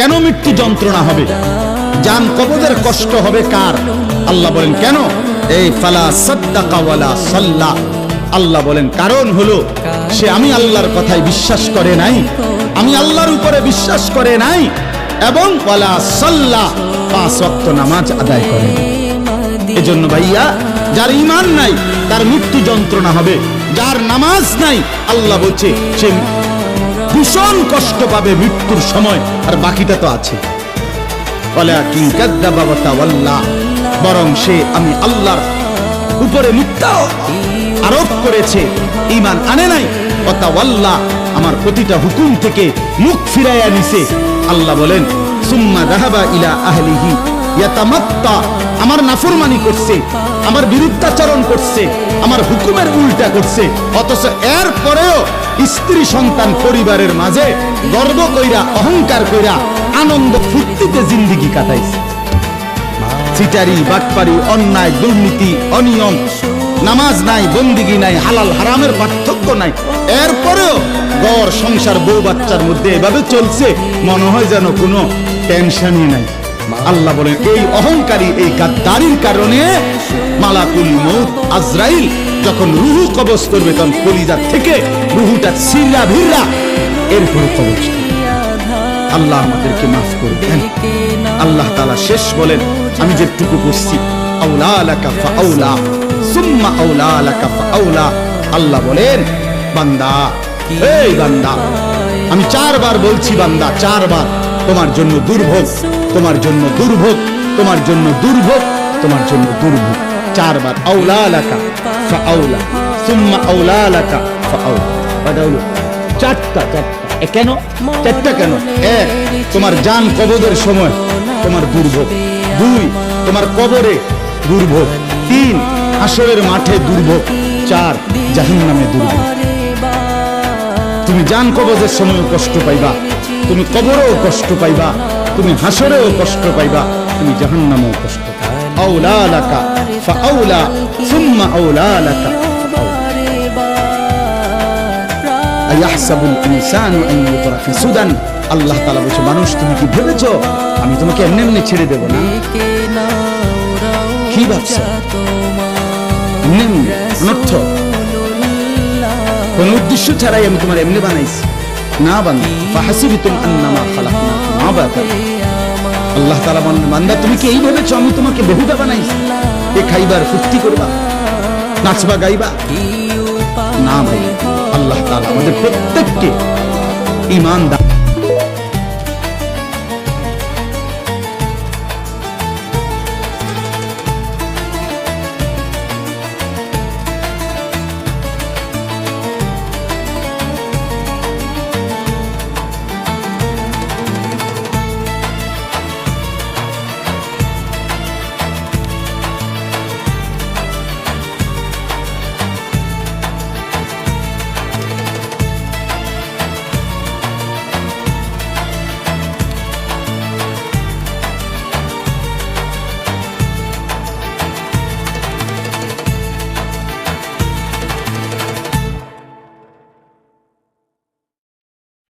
কেন মৃত্যু যন্ত্রণা হবে, জান কবজের কষ্ট হবে কার? আল্লাহ বলেন কেন? এই ফালা সাদ্দাকা ওয়ালা সাল্লা, আল্লাহ বলেন কারণ হলো সে আমি আল্লাহর কথায় বিশ্বাস করে নাই, আমি আল্লাহর উপরে বিশ্বাস করে নাই, এবং ওয়ালা সাল্লা, 5 ওয়াক্ত নামাজ আদায় করে। এজন্য ভাইয়া, যার ঈমান নাই তার মৃত্যু যন্ত্রণা হবে, যার নামাজ নাই আল্লাহ বলছে সে ভীষণ কষ্ট পাবে মৃত্যুর সময়। আর বাকিটা তো আছে, ওয়ালাকিন কাযযাবা ওয়া তাওয়াল্লা, বরং সে আমি আল্লাহর উপরে মিথ্যা আরোপ করেছে, ঈমান আনে নাই। ওয়া তাওয়াল্লা, আমার প্রতিটা হুকুম থেকে মুখ ফিরাইয়া নিছে। আল্লাহ বলেন সুম্মা যাহাবা ইলা আহলিহি ইয়াতামাত্তা, আমার নাফরমানি করছে, আমার বিরুদ্ধাচরণ করছে, আমার হুকুমের উল্টা করছে, অথচ এর পরেও স্ত্রী সন্তান পরিবারের মাঝে গর্ব কইরা অহংকার কইরা আনন্দ ফুর্তিতে জিন্দেগি কাটাইছে। চিটারি বাটপারি, অন্যায় দুর্নীতি অনিয়ম, নামাজ নাই, বন্দিগি নাই, হালাল হারামের পার্থক্য নাই, এরপরেও ঘর সংসার বউ বাচ্চার মধ্যে এভাবে চলছে, মনে হয় যেন কোনো টেনশনই নাই। আল্লাহ বলেন এই অহংকারী, এই গাদ্দারির কারণে মালাকুল মউত আজরাইল যখন রুহু কবজ করবে তখন কলিজা থেকে রুহুটা ছিঁড়া ভিড়া এরপর কবজ করবে। আল্লাহ আমাদেরকে মাফ করবেন। আল্লাহ তাআলা শেষ বলেন, আমি যেটুকু করছি, আউলা লাকা ফাআউলা সুম্মা আউলা লাকা ফাআউলা। আল্লাহ বলেন বান্দা, এই বান্দা, আমি 4 বার বলছি বান্দা, 4 বার তোমার জন্য দুর্ভোগ, তোমার জন্য দুর্ভোগ, তোমার জন্য দুর্ভোগ, তোমার জন্য দুর্ভোগ। 4 বার আউলা লাকা ফাআউলা সুম্মা আউলা লাকা ফাআউলা। এটা হলো 4টা। কেন 4টা কেন? 1, তোমার জান কবজের সময় তোমার দুর্ভোগ। 2, তোমার কবরে দুর্ভোগ। 3, হাসরের মাঠে দুর্ভোগ। 4, জাহান্নামে দুর্ভোগ। তুমি জান কবজের সময়ও কষ্ট পাইবা, তুমি কবরেও কষ্ট পাইবা, তুমি হাসরেও কষ্ট পাইবা, তুমি জাহান্নামেও কষ্ট পাইবা। আউলা লাকা ফাআউলা সুম্মা আউলা লাকা আয়াহসাবুল ইনসানু আন ইউতরাকা সুদান। আল্লাহ তাআলা বলেছে, মানুষ তুমি কি ভেবেছো আমি তোমাকে এমনি এমনি ছেড়ে দেব না? কি ভাবছো? এমনি এমনি অনর্থ কোন উদ্দেশ্য ছাড়াই আমি তোমার এমনি বানাইছি না? বান্দা ফাহাসিবতুম আন্নামা খালাকনাকুম আবাতা। আল্লাহ তাআলা বলেন, বান্দা তুমি কি এই ভেবেছো আমি তোমাকে বেহুদা বানাইছি? এ খাইবার ফুর্তি করবা, নাচবা গাইবা? না ভাই, আল্লাহ তাআলা আমাদের প্রত্যেককে ঈমান দান